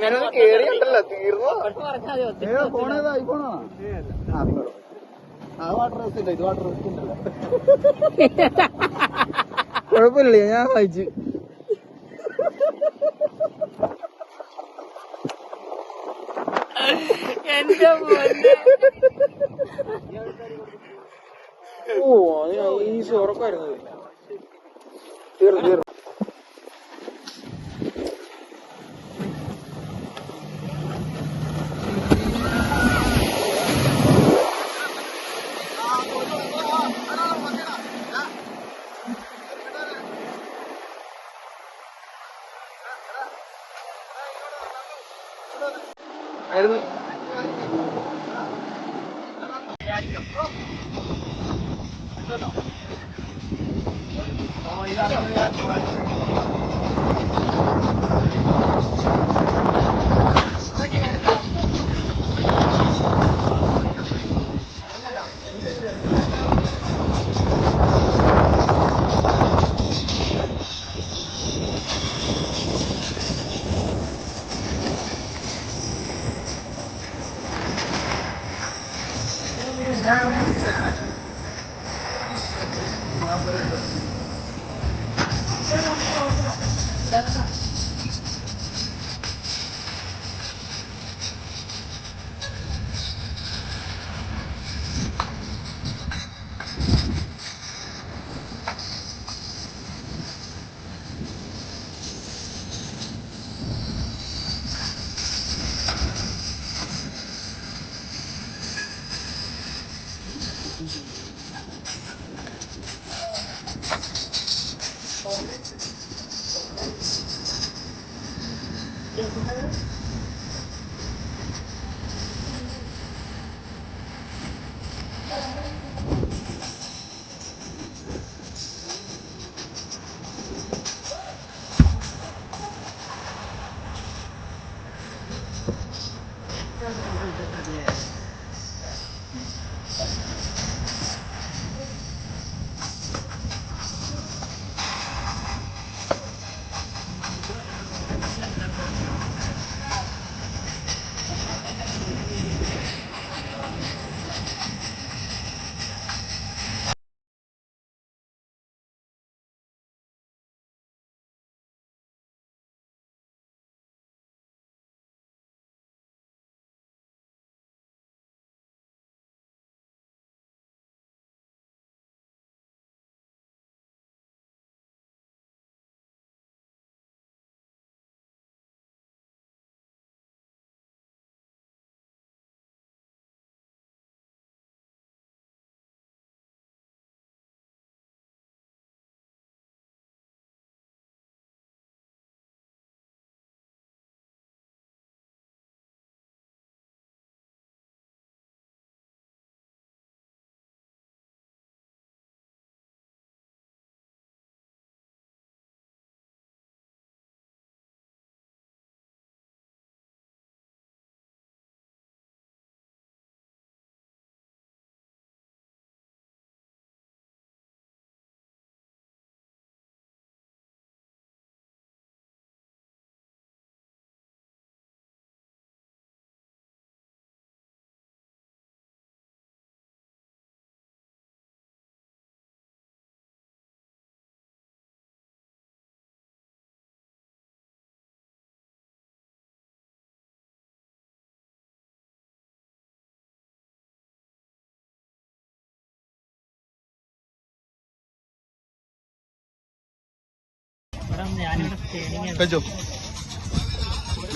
അങ്ങനെ കേറിയുണ്ടല്ലോ തീർന്നോ. ഫോണേതാ ഐഫോണോ? ആ വാട്ടർ റെസ്റ്റ് ഇല്ല, ഇത് വാട്ടർ റെസ്റ്റ് ഉണ്ടല്ലോ. കുഴപ്പമില്ല, ഞാൻ വായിച്ചു. എന്റെ ഓ ഈസി ഉറപ്പായിരുന്നു. തീർന്നു തീർന്നു. ആയിരുന്നു.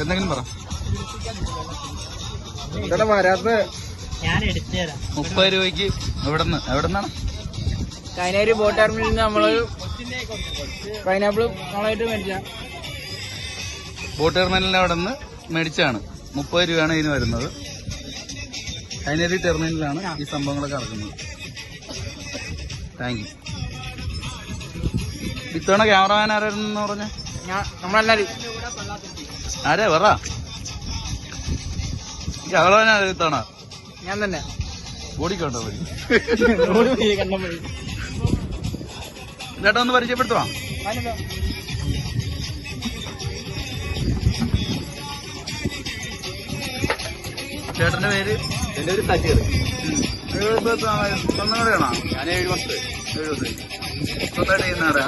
എന്തെങ്കിലും പറ. വരാത്ത ഞാൻ എടുത്തു തരാം. 30 രൂപയ്ക്ക് എവിടെന്നാണ്? കൈനേരി ബോട്ട് ടെർമിനലിൽ നിന്ന് നമ്മള് പൈനാപ്പിൾ നമ്മളായിട്ട് മേടിച്ച ബോട്ട് ടെർമിനലിന്റെ അവിടെ നിന്ന് മേടിച്ചാണ്. 30 രൂപയാണ് ഇതിന് വരുന്നത്. കൈനേരി ടെർമിനലിലാണ് ഈ സംഭവങ്ങളൊക്കെ നടക്കുന്നത്. Thank you. ഇത്തവണ ക്യാമറമാൻ ആരായിരുന്നു പറഞ്ഞ? നമ്മളെല്ലാരും. ആരാ പറ. ക്യാമറമാൻ ആരാ ഇത്തവണ? ഞാൻ തന്നെ. ഓടിക്കോട്ടോ ചേട്ടാ ഒന്ന് പരിചയപ്പെടുത്തുവാ. ചേട്ടന്റെ പേര്? എന്റെ ഒരു സജീർ. സ്വന്തം ഞാൻ 7 വർഷം. സ്വന്തമായിട്ട് ചെയ്യുന്നവരാ?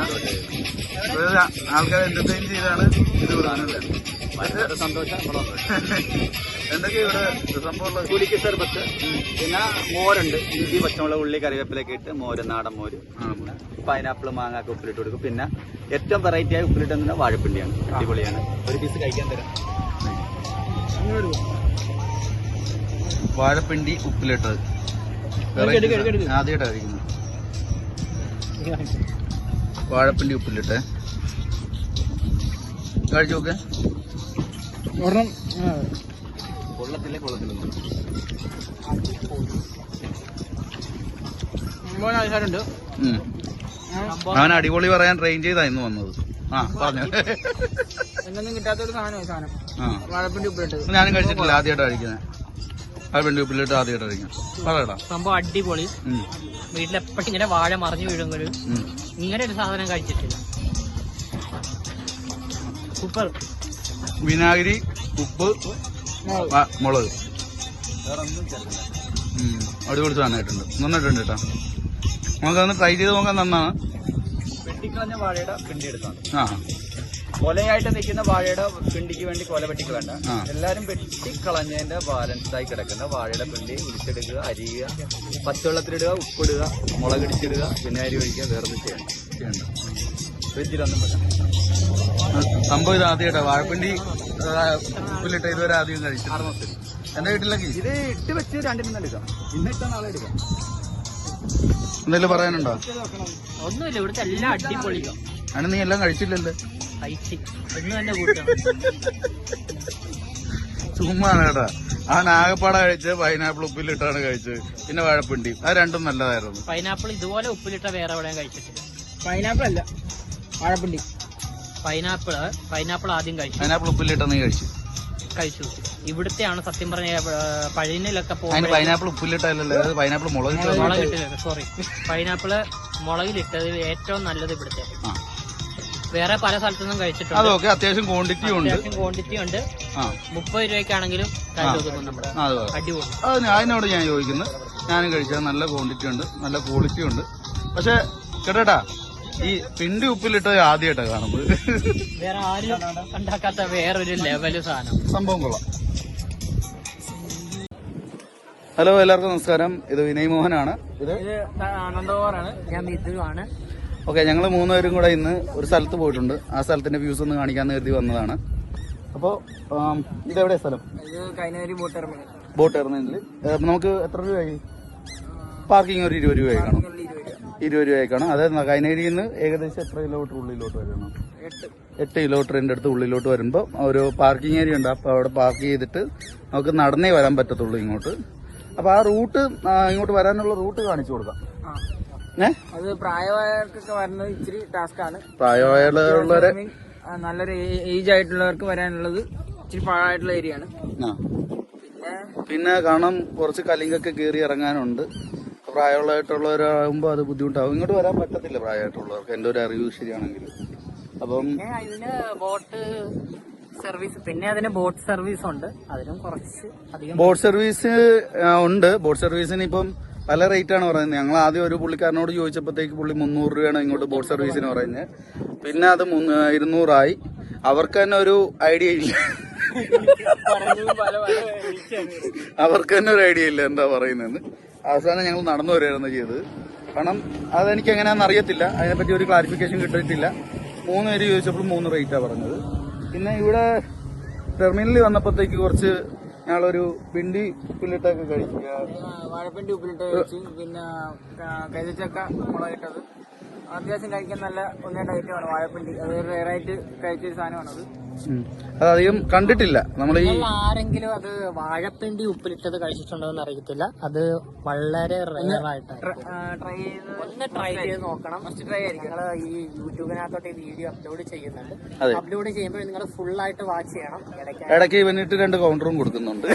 ആൾക്കാരെ എന്റർടൈൻ ചെയ്താണ് ഇത് കൊടുക്കുന്നില്ല. വളരെ സന്തോഷം. എന്തൊക്കെയാ ഇവിടെ സംഭവമുള്ളത്? പുലിക്ക് സർബത്ത്, പിന്നെ മോരുണ്ട്, ഇഞ്ചി, പച്ചമുളക്, ഉള്ളി, കറിവേപ്പിലൊക്കെ ഇട്ട് മോര്, നാടൻ മോര്, പൈനാപ്പിൾ, മാങ്ങ ഒക്കെ ഉപ്പിലിട്ട് കൊടുക്കും. പിന്നെ ഏറ്റവും വെറൈറ്റി ആയി ഉപ്പിലിട്ട് വാഴപ്പിണ്ടിയാണ്, അടിപൊളിയാണ്. ഒരു പീസ് കഴിക്കാൻ തരാം. വാഴപ്പിണ്ടി ഉപ്പിലിട്ടത് ആദ്യമായിട്ടാണ് കഴിക്കുന്നത്. വാഴപ്പിണ്ടി ഉപ്പിലിട്ട് കഴിച്ചു നോക്കെ. കൊള്ളത്തില്ലേ? കൊള്ളത്തില്ല. അവൻ അടിപൊളി പറയാൻ ട്രെയിൻ ചെയ്തായിരുന്നു വന്നത്. പറഞ്ഞു. എങ്ങൊന്നും കിട്ടാത്തൊരു സാധനം വാഴപ്പിണ്ടി ഉപ്പിലിട്ടത്. ഞാനും കഴിച്ചിട്ടില്ല, ആദ്യമായിട്ട് കഴിക്കുന്നത്. വാഴപ്പിണ്ടി ഉപ്പിലിട്ട് ആദ്യമായിട്ട് കഴിക്കുന്നത്. പറയടാ. സംഭവം അടിപൊളി. വീട്ടിലെപ്പോഴും ഇങ്ങനെ വാഴ മറിഞ്ഞു വീഴുമ്പോഴും ഇങ്ങനെ ഒരു സാധനം കഴിച്ചിട്ടില്ല. സൂപ്പർ. വിനാഗിരി, ഉപ്പ്, മുളക്, അടിപൊളി സാധനമായിട്ടുണ്ട്. നന്നായിട്ടുണ്ട് കേട്ടോ. നമുക്കതൊന്ന് ട്രൈ ചെയ്ത് നോക്കാൻ നന്നാണ്. വെട്ടിക്കളഞ്ഞ വാഴയുടെ പിണ്ടി എടുത്താണ്. ആ, കൊലയായിട്ട് നിൽക്കുന്ന വാഴയുടെ പിണ്ടിക്ക് വേണ്ടി കൊല വെട്ടിക്ക് വേണ്ട. എല്ലാരും വെട്ടിക്കളഞ്ഞതിന്റെ ബാലൻസായി കിടക്കുന്ന വാഴയുടെ പിണ്ടി ഉടിച്ചെടുക്കുക, അരിയുക, പച്ചവെള്ളത്തിലിടുക, ഉപ്പിടുക, മുളകിടിച്ചിടുക, വിനാഗിരി ഒഴിക്കുക, വേറെ ചെയ്യണ്ട. ഫ്രിഡ്ജിലൊന്നും പറ്റാം. സംഭവം ഇത് ആദ്യമായിട്ടാ വാഴപ്പിണ്ടി ഉപ്പിലിട്ട് ഇതുവരെ ആദ്യം കഴിച്ചു. എന്റെ വീട്ടിലേക്ക് ഇത് ഇട്ട് വെച്ച് 2 ദിനം എടുക്കാം. ഇന്നിട്ടാ നാളെ എടുക്കാം. എന്തെങ്കിലും പറയാനുണ്ടോ? ഒന്നുമില്ല, ഇവിടുത്തെ എല്ലാം അടിപൊളിയോ. ആണ്. നീ എല്ലാം കഴിച്ചില്ലല്ലോ. കഴിച്ച് ഒന്ന് തന്നെ കൂട്ടണം. ചുമ്മാണ് കേട്ടാ. ആ നാഗപ്പാട കഴിച്ച് പൈനാപ്പിൾ ഉപ്പിലിട്ടാണ് കഴിച്ചത്. പിന്നെ വാഴപ്പിണ്ടി, അത് രണ്ടും നല്ലതായിരുന്നു. പൈനാപ്പിൾ ഇതുപോലെ ഉപ്പിലിട്ട വേറെ എവിടെയും കഴിച്ചിട്ടില്ല. പൈനാപ്പിൾ അല്ല, വാഴപ്പിണ്ടി. പൈനാപ്പിൾ ആദ്യം കഴിച്ചു. പൈനാപ്പിൾ ഉപ്പിലിട്ട നീ കഴിച്ചു? ഇവിടുത്തെയാണ് സത്യം പറഞ്ഞ പഴനിലൊക്കെ അതിന് പോകുന്നത്. പൈനാപ്പിൾ ഉപ്പിലിട്ടല്ലോ, പൈനാപ്പിൾ മുളകിട്ടത്. സോറി, പൈനാപ്പിള് മുളകിലിട്ടത് ഏറ്റവും നല്ലത് ഇവിടുത്തെ. വേറെ പല സ്ഥലത്തുനിന്നും കഴിച്ചിട്ടുണ്ട്. അതൊക്കെ അത്യാവശ്യം ക്വാണ്ടിറ്റി ഉണ്ട്. 30 രൂപയ്ക്കാണെങ്കിലും അടിപൊളി. അത് അതിനോട് ഞാൻ ചോദിക്കുന്നത്. ഞാനും കഴിച്ചത് നല്ല ക്വാണ്ടിറ്റി ഉണ്ട്, നല്ല ക്വാളിറ്റി ഉണ്ട്. പക്ഷെ കേട്ടാ, ഈ പിണ്ടി ഉപ്പിലിട്ട് ആദ്യമായിട്ടാണ് കാണുന്നത്. വേറെ ആരും ഉണ്ടാക്കാത്ത വേറൊരു ലെവല് സാധനം. സംഭവം കൊള്ളാം. ഹലോ, എല്ലാവർക്കും നമസ്കാരം. ഇത് വിനയ് മോഹനാണ്. ഇത് നന്ദകുമാറാണ്. ഞാൻ മിഥുവാണ്. ഓക്കെ, ഞങ്ങൾ 3 പേരും കൂടെ ഇന്ന് ഒരു സ്ഥലത്ത് പോയിട്ടുണ്ട്. ആ സ്ഥലത്തിന്റെ വ്യൂസ് ഒന്ന് കാണിക്കാന്ന് കരുതി വന്നതാണ്. അപ്പോൾ ഇതെവിടെ സ്ഥലം? ഇത് കൈനകരി ബോട്ട് ടെർമിനൽ. ബോട്ട് ടെർമിനലിൽ നമുക്ക് എത്ര രൂപയായി? പാർക്കിംഗ് ഒരു 20 രൂപയായി കാണും. 20 രൂപയായി കാണും. അതായത് കൈനകരിയിൽ നിന്ന് ഏകദേശം എത്ര കിലോമീറ്റർ ഉള്ളിലോട്ട് വരണം? 8 കിലോമീറ്ററിന്റെ അടുത്ത് ഉള്ളിലോട്ട് വരുമ്പോൾ ഒരു പാർക്കിംഗ് ഏരിയ ഉണ്ട്. അപ്പോൾ അവിടെ പാർക്ക് ചെയ്തിട്ട് നമുക്ക് നടന്നേ വരാൻ പറ്റത്തുള്ളൂ ഇങ്ങോട്ട്. അപ്പോൾ ആ റൂട്ട്, ഇങ്ങോട്ട് വരാനുള്ള റൂട്ട് കാണിച്ചു കൊടുക്കാം. അത് പ്രായമായവർക്കൊക്കെ വരുന്നത് ഇച്ചിരി ടാസ്ക് ആണ്. പ്രായമായുള്ളവരെ, നല്ലൊരു ഏജ് ആയിട്ടുള്ളവർക്ക് വരാനുള്ളത് ഇച്ചിരി പാഴായിട്ടുള്ള ഏരിയ ആണ്. പിന്നെ കാണാൻ കുറച്ച് കലിങ്കൊക്കെ കയറി ഇറങ്ങാനുണ്ട്. പ്രായമുള്ളതായിട്ടുള്ളവരാകുമ്പോൾ അത് ബുദ്ധിമുട്ടാവും. ഇങ്ങോട്ട് വരാൻ പറ്റത്തില്ല പ്രായമായിട്ടുള്ളവർക്ക്, എന്റെ ഒരു അറിവ് ശരിയാണെങ്കിൽ. അപ്പം അതിന് ബോട്ട് സർവീസ്, പിന്നെ അതിന് ബോട്ട് സർവീസ് ഉണ്ട്. അതിനും കുറച്ച് അധികം ബോട്ട് സർവീസ് ഉണ്ട്. ബോട്ട് സർവീസിന് ഇപ്പം പല റേറ്റ് ആണ് പറയുന്നത്. ഞങ്ങൾ ആദ്യം ഒരു പുള്ളിക്കാരനോട് ചോദിച്ചപ്പോഴത്തേക്ക് പുള്ളി 300 രൂപയാണ് ഇങ്ങോട്ട് ബോട്ട് സർവീസിന് പറയുന്നത്. പിന്നെ അത് 200 അവർക്ക് തന്നെ ഒരു ഐഡിയ ഇല്ല. അവർക്ക് തന്നെ ഒരു ഐഡിയ ഇല്ല എന്താ പറയുന്നതെന്ന്. അവസാനം ഞങ്ങൾ നടന്നു വരികയായിരുന്നു ചെയ്തത്. കാരണം അതെനിക്ക് എങ്ങനെയാണെന്ന് അറിയത്തില്ല, അതിനെപ്പറ്റി ഒരു ക്ലാരിഫിക്കേഷൻ കിട്ടിയിട്ടില്ല. 3 പേര് ചോദിച്ചപ്പോൾ 3 റേറ്റാണ് പറഞ്ഞത്. പിന്നെ ഇവിടെ ടെർമിനലിൽ വന്നപ്പോഴത്തേക്ക് കുറച്ച് ഞങ്ങളൊരു പിണ്ടി ഉപ്പിലിട്ടൊക്കെ കഴിക്കുക, വാഴപ്പിണ്ടി ഉപ്പിലിട്ട് കഴിച്ചു. പിന്നെ കൈതച്ചക്ക മുളകിട്ടത് അത്യാവശ്യം കഴിക്കാൻ നല്ല ഒന്നേണ്ട ഐറ്റമാണ് വാഴപ്പിണ്ടി. അത് റെയറായിട്ട് കഴിച്ചൊരു സാധനമാണത്. അതധികം കണ്ടിട്ടില്ല നമ്മൾ. ഈ ആരെങ്കിലും അത് വാഴപ്പിണ്ടി ഉപ്പിലിട്ടത് കഴിച്ചിട്ടുണ്ടോ എന്ന് അറിയത്തില്ല. അത് വളരെ റെയറായിട്ട് ട്രൈ ചെയ്ത് നോക്കണം. ഞങ്ങൾ ഈ യൂട്യൂബിനകത്തോട്ട് ഈ വീഡിയോ അപ്ലോഡ് ചെയ്യുന്നുണ്ട്. അപ്ലോഡ് ചെയ്യുമ്പോൾ നിങ്ങൾ ഫുൾ ആയിട്ട് വാച്ച് ചെയ്യണം. ഇടയ്ക്ക് ഇവനിട്ട് 2 കൗണ്ടറും കൊടുക്കുന്നുണ്ട്.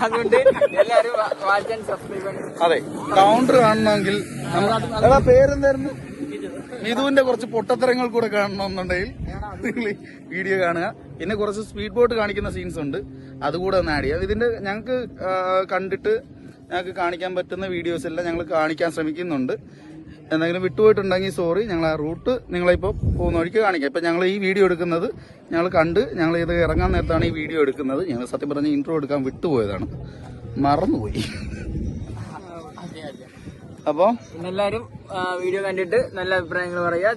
അതുകൊണ്ട് എല്ലാവരും വാച്ച് ആൻഡ് സബ്സ്ക്രൈബ്. അതെ, കൗണ്ടർ കാണണമെങ്കിൽ പേരെന്തായിരുന്നു? മിഥുവിന്റെ കുറച്ച് പൊട്ടത്തരങ്ങൾ കൂടെ കാണണമെന്നുണ്ടെങ്കിൽ നിങ്ങൾ വീഡിയോ കാണുക. പിന്നെ കുറച്ച് സ്പീഡ് ബോട്ട് കാണിക്കുന്ന സീൻസ് ഉണ്ട്, അതുകൂടെ ഒന്ന് ആഡ് ചെയ്യാം. ഇതിന്റെ ഞങ്ങൾക്ക് കണ്ടിട്ട് ഞങ്ങൾക്ക് കാണിക്കാൻ പറ്റുന്ന വീഡിയോസ് എല്ലാം ഞങ്ങൾ കാണിക്കാൻ ശ്രമിക്കുന്നുണ്ട്. എന്തെങ്കിലും വിട്ടുപോയിട്ടുണ്ടെങ്കിൽ സോറി. ഞങ്ങൾ ആ റൂട്ട് നിങ്ങളിപ്പോൾ പോകുന്ന വഴിക്ക് കാണിക്കാം. ഇപ്പം ഞങ്ങൾ ഈ വീഡിയോ എടുക്കുന്നത് ഞങ്ങൾ കണ്ട് ഞങ്ങൾ ഇത് ഇറങ്ങാൻ നേരത്താണ് ഈ വീഡിയോ എടുക്കുന്നത്. ഞങ്ങൾ സത്യം പറഞ്ഞ ഇൻട്രോ എടുക്കാൻ വിട്ടുപോയതാണ്, മറന്നുപോയി. അപ്പോൾ എല്ലാവരും വീഡിയോ കണ്ടിട്ട് നല്ല അഭിപ്രായങ്ങൾ പറയുക.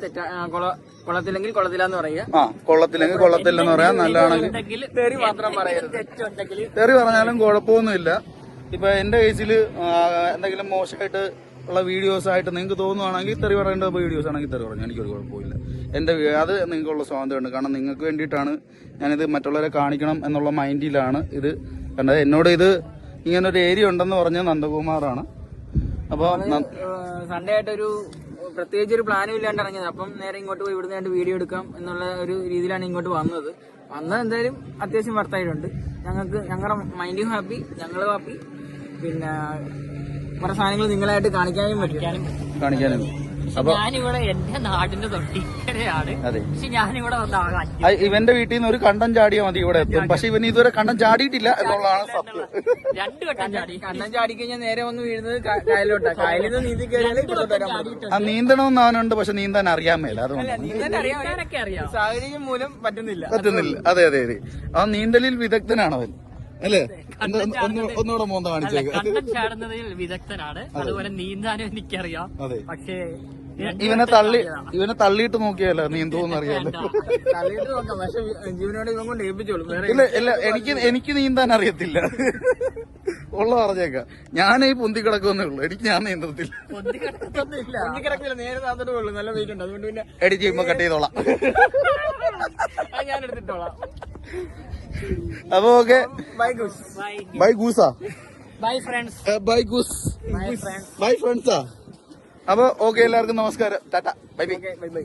കൊള്ളത്തില്ലെങ്കിൽ കൊള്ളത്തില്ലാന്ന് പറയുക. കൊള്ളത്തില്ലെങ്കിൽ കൊള്ളത്തില്ലെന്ന് പറയാം. നല്ലതാണെങ്കിൽ തെറി മാത്രം പറയരുത്. തെറി പറഞ്ഞാലും കുഴപ്പമൊന്നുമില്ല. ഇപ്പൊ എന്റെ കേസിൽ എന്തെങ്കിലും മോശമായിട്ട് ഉള്ള വീഡിയോസ് ആയിട്ട് നിങ്ങൾക്ക് തോന്നുവാണെങ്കിൽ തെറി പറയേണ്ട വീഡിയോസ് ആണെങ്കിൽ തെറി പറഞ്ഞു, എനിക്കൊരു കുഴപ്പമില്ല. അത് നിങ്ങൾക്കുള്ള സ്വാതന്ത്ര്യമുണ്ട്. കാരണം നിങ്ങൾക്ക് വേണ്ടിയിട്ടാണ് ഞാനിത് മറ്റുള്ളവരെ കാണിക്കണം എന്നുള്ള മൈൻഡിലാണ് ഇത് കണ്ടത്. എന്നോട് ഇത് ഇങ്ങനൊരു ഏരിയ ഉണ്ടെന്ന് പറഞ്ഞ നന്ദകുമാറാണ്. അപ്പോൾ സൺഡേ ആയിട്ടൊരു പ്രത്യേകിച്ച് ഒരു പ്ലാനും ഇല്ലാണ്ട് ഇറങ്ങിയത്. അപ്പം നേരെ ഇങ്ങോട്ട് പോയി ഇവിടുന്ന് വീഡിയോ എടുക്കാം എന്നുള്ള ഒരു രീതിയിലാണ് ഇങ്ങോട്ട് വന്നത്. എന്തായാലും അത്യാവശ്യം വർത്തായിട്ടുണ്ട്. ഞങ്ങളുടെ മൈൻഡും ഹാപ്പി, ഞങ്ങളും ഹാപ്പി. പിന്നെ കുറെ സാധനങ്ങൾ നിങ്ങളായിട്ട് കാണിക്കാനും കാണിക്കാനും. അപ്പൊ ഞാനിവിടെ എന്റെ നാടിന്റെ തൊട്ടിക്കരയാണ്. പക്ഷെ ഞാനിവിടെ വന്ന ഇവന്റെ വീട്ടിൽ നിന്ന് ഒരു കണ്ടം ചാടിയാൽ മതി ഇവിടെ എത്തും. പക്ഷെ ഇവൻ ഇതുവരെ കണ്ടം ചാടിയിട്ടില്ല എന്നുള്ളതാണ് സത്യം. 2 വട്ടം ചാടി. കണ്ടം ചാടിക്കഴിഞ്ഞാൽ നേരെ വന്ന് വീഴുന്നത് കായലോട്ടാണ്. കായലിൽ നിന്ന് നീന്തി കയറിയാൽ ആ നീന്തണമെന്ന് അവനുണ്ട്, പക്ഷെ നീന്താൻ അറിയാൻ മേല. അതുകൊണ്ട് നീന്താനൊക്കെ അറിയാം, സാഹചര്യം മൂലം പറ്റുന്നില്ല. അതെ. ആ നീന്തലിൽ വിദഗ്ധനാണ് അവൻ, അല്ലേ? ഒന്നുകൂടെ മോന്ത കാണിച്ചേക്ക്. കണ്ടം ചാടുന്നതിൽ വിദഗ്ധനാണ്, അതുപോലെ നീന്താനും എനിക്കറിയാം. പക്ഷേ ഇവനെ തള്ളിയിട്ട് നോക്കിയാലോ നീന്തോന്ന് അറിയാലോ. തള്ളിയിട്ട് നോക്കാം, പക്ഷെ ജീവനോട് ഇവൻ കൊണ്ട് ഏൽപ്പിച്ചോളൂ. ഇല്ല എനിക്ക് നീന്താൻ അറിയത്തില്ല, ഉള്ള പറഞ്ഞേക്കാം. ഞാൻ ഈ പൊന്തി കിടക്കുന്നേ ഉള്ളൂ, ഞാൻ നീന്തത്തില്ല. കിടക്കില്ല, നേരെ താത്തോട്ട് ഉള്ളൂ. നല്ല വെയിറ്റ് ഉണ്ട്, അതുകൊണ്ട് പിന്നെ എഡിറ്റ് ചെയ്യുമ്പോ കട്ട് ചെയ്തോളാം. ഞാൻ എടുത്തിട്ടോളാം. അപ്പൊ ഓക്കെ, ബൈ ഗൂസാ, ബൈ ഫ്രണ്ട്സ്, ബൈ ഗൂസ്, ബൈ ഫ്രണ്ട്സാ. അപ്പൊ ഓക്കെ, എല്ലാവർക്കും നമസ്കാരം, ടാറ്റ, ബൈ ബൈ.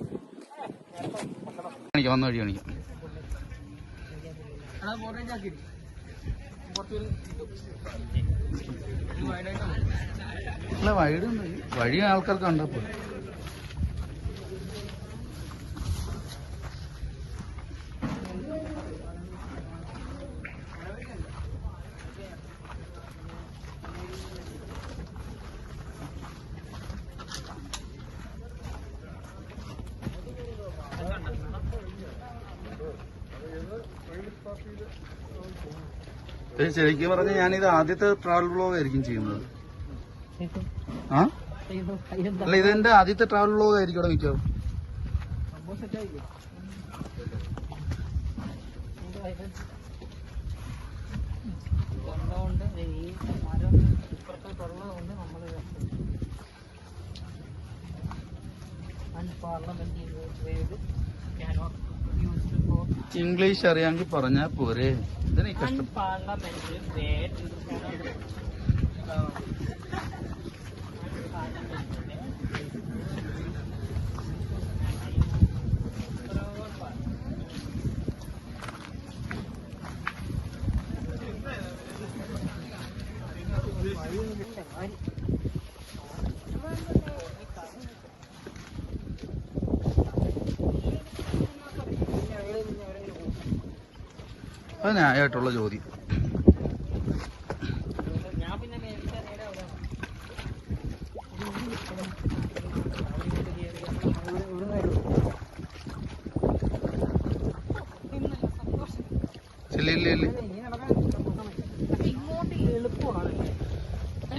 കാണിക്കാം, വന്ന വഴി കാണിക്കാം. അല്ല വഴി ആൾക്കാർക്ക് കണ്ടപ്പോ ശരിക്കും പറഞ്ഞ ഞാനിത് ആദ്യത്തെ ട്രാവൽ വ്ലോഗ് ആയിരിക്കും ചെയ്യുന്നത്. അല്ല, ഇതെന്റെ ആദ്യത്തെ ട്രാവൽ വ്ലോഗ് ആയിരിക്കും ഇവിടെ മിക്കവാറും. ഇംഗ്ലീഷ് അറിയാമെങ്കിൽ പറഞ്ഞാ പോരെ. ഇതിനെ കഷ്ടം. അത് ന്യായമായിട്ടുള്ള ചോദ്യം.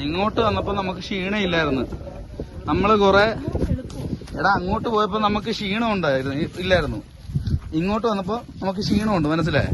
ഇങ്ങോട്ട് വന്നപ്പോ നമുക്ക് ക്ഷീണമില്ലായിരുന്നു. നമ്മള് കൊറേ അങ്ങോട്ട് പോയപ്പോ നമുക്ക് ക്ഷീണം ഇല്ലായിരുന്നു. ഇങ്ങോട്ട് വന്നപ്പോ നമുക്ക് ക്ഷീണമുണ്ട്, മനസ്സിലായേ?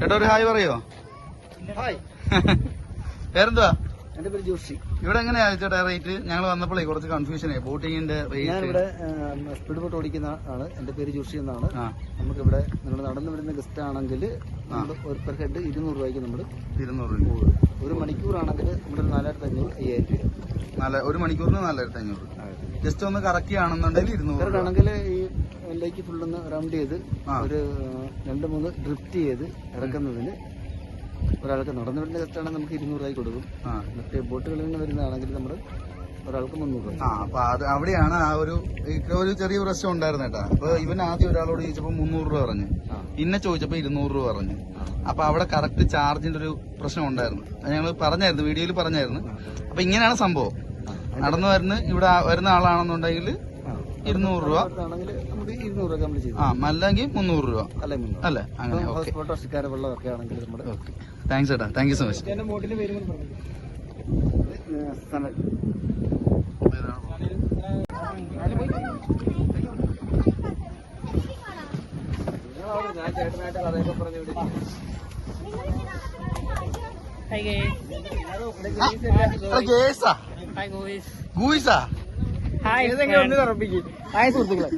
ചേട്ടാ ഒരു ഹായ് പറയോ? ഹായ്, പേരെന്തുവാ? എന്റെ പേര് ജോഷി. ഇവിടെ എങ്ങനെയാ ചേട്ടാ റേറ്റ്? ഞങ്ങൾ വന്നപ്പോഴേ കുറച്ച് കൺഫ്യൂഷനായി ബോട്ടിങ്ങിന്റെ റേറ്റ്. ഞാനിവിടെ സ്പീഡ് ബോട്ട് ഓടിക്കുന്ന ആണ്. എന്റെ പേര് ജോഷി എന്നാണ്. നമുക്കിവിടെ നിങ്ങൾ നടന്നു വരുന്ന ഗസ്റ്റ് ആണെങ്കിൽ ഒരു പെർ ഹെഡ് 200 രൂപയ്ക്ക് നമ്മൾ 200 രൂപ. ഒരു മണിക്കൂറാണെങ്കിൽ നമ്മുടെ 4500 5000 രൂപ. ഒരു മണിക്കൂറിന് 4500. ജസ്റ്റ് ഒന്ന് കറക്കുകയാണെന്നുണ്ടെങ്കിൽ 200 ആണെങ്കിൽ ഈ ലേക്ക് ഫുള്ളൊന്ന് റൗണ്ട് ചെയ്ത് ഒരു 2-3 ഡ്രിഫ്റ്റ് ചെയ്ത് ഇറക്കുന്നതിന് ഒരാൾക്ക് നടന്നു വരുന്ന ഗസ്റ്റാണെങ്കിൽ നമുക്ക് 200 രൂപ കൊടുക്കും. മറ്റേ ബോട്ടുകളിൽ നിന്ന് വരുന്നതാണെങ്കിൽ നമ്മൾ ഒരാൾക്ക് 300 രൂപ. അപ്പൊ അത് അവിടെയാണ് ആ ഒരു ചെറിയ പ്രശ്നം ഉണ്ടായിരുന്നു കേട്ടാ. അപ്പൊ ഇവൻ ആദ്യം ഒരാളോട് ചോദിച്ചപ്പോ 300 രൂപ പറഞ്ഞു, പിന്നെ ചോദിച്ചപ്പോ 200 രൂപ പറഞ്ഞു. അപ്പൊ അവിടെ കറക്റ്റ് ചാർജിന്റെ ഒരു പ്രശ്നം ഉണ്ടായിരുന്നു. ഞങ്ങൾ പറഞ്ഞായിരുന്നു, വീഡിയോയിൽ പറഞ്ഞായിരുന്നു. അപ്പൊ ഇങ്ങനെയാണ് സംഭവം. നടന്നു ഇവിടെ വരുന്ന ആളാണെന്നുണ്ടെങ്കിൽ 200 രൂപ, ആണെങ്കിൽ നമുക്ക് 200 രൂപ നമ്മൾ ചെയ്യും. അല്ലെങ്കിൽ 300 രൂപ അല്ലേ? അങ്ങനെ ഓട്ടോറിക്ഷക്കാരെ വെള്ളമൊക്കെ ആണെങ്കിൽ നമ്മുടെ താങ്ക്സ് ചേട്ടാ, താങ്ക് യു സോ മച്ച്. ഞാൻ ചേട്ടനായിട്ട് കഥയൊക്കെ പറഞ്ഞു ഒന്ന് തറപ്പിക്കും. ഹായ് സുഹൃത്തുക്കളെ.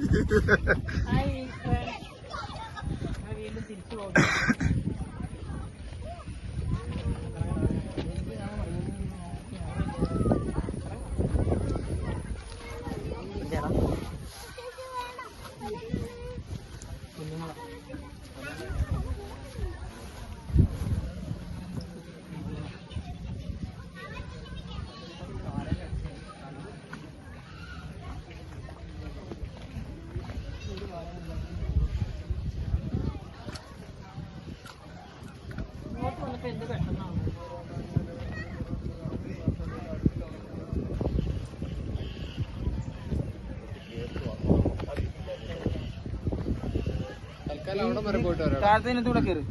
താഴത്തേനൂടെ കയറി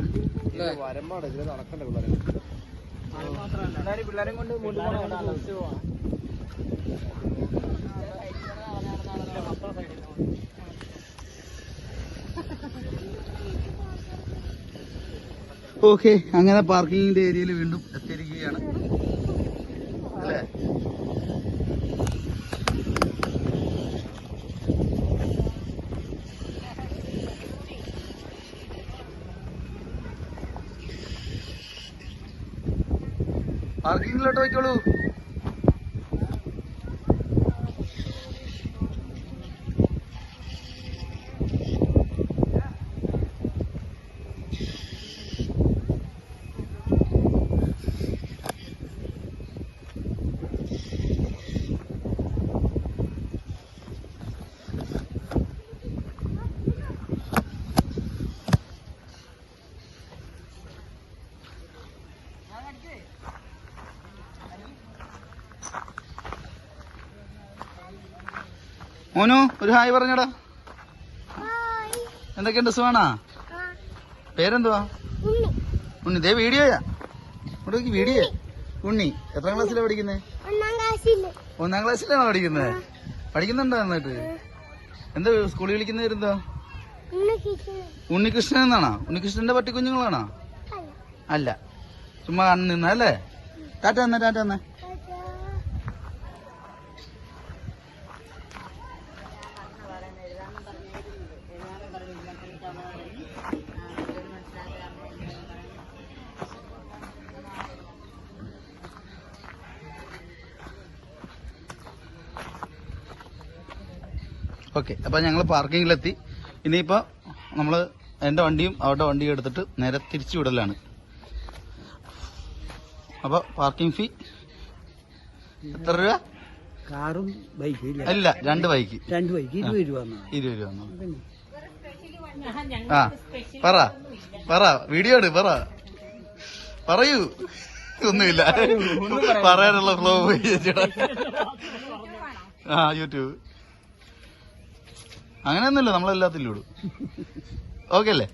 വരമ്പാട് ഇതിൽ നടക്കണ്ട പിള്ളേരെ. എല്ലാവരും പിള്ളേരെയും കൊണ്ട് ഓക്കെ, അങ്ങനെ പാർക്കിങ്ങിന്റെ ഏരിയയിൽ വീണ്ടും എത്തിയിരിക്കുകയാണ് അല്ലേ? പാർക്കിങ്ങിലോട്ട് പോയിക്കോളൂ. മോനു ഒരു ഹായ് പറഞ്ഞടാ. എന്തൊക്കെയുണ്ട്, സുഖാണാ? പേരെന്തുവാ? ഉണ്ണി. ദേ വീഡിയോയാ, ഇവിടെ വീഡിയോ. ഉണ്ണി എത്രാം ക്ലാസ്സിലാണ് പഠിക്കുന്നത്? 1ാം ക്ലാസ്സിലാണോ പഠിക്കുന്നത്? പഠിക്കുന്നുണ്ടോ നന്നായിട്ട്? എന്താ സ്കൂളിൽ വിളിക്കുന്ന പേരെന്താ? ഉണ്ണികൃഷ്ണൻ എന്നാണോ? ഉണ്ണികൃഷ്ണന്റെ പട്ടിക്കുഞ്ഞുങ്ങളാണോ? അല്ല, ചുമ്മാ കണ്ണു നിന്നല്ലേ? ടാറ്റ തന്നെ, ടാറ്റ തന്നെ. ഓക്കെ, അപ്പൊ ഞങ്ങൾ പാർക്കിങ്ങിലെത്തി. ഇനിയിപ്പോ നമ്മള് എന്റെ വണ്ടിയും അവരുടെ വണ്ടിയും എടുത്തിട്ട് നേരെ തിരിച്ചു വിടലാണ്. അപ്പൊ പാർക്കിംഗ് ഫീ എത്ര രൂപ? കാറും ബൈക്കും അല്ല, 2 ബൈക്ക് 20 രൂപ. 20 രൂപ. ആ പറ വീഡിയോ എടു, പറയൂ. ഒന്നുമില്ല, പറയാനുള്ള ഫ്ലോ പോയി. യൂട്യൂബ് അങ്ങനെയൊന്നുമില്ല, നമ്മളെല്ലാത്തിലും ഇടും. ഓക്കെ അല്ലേ?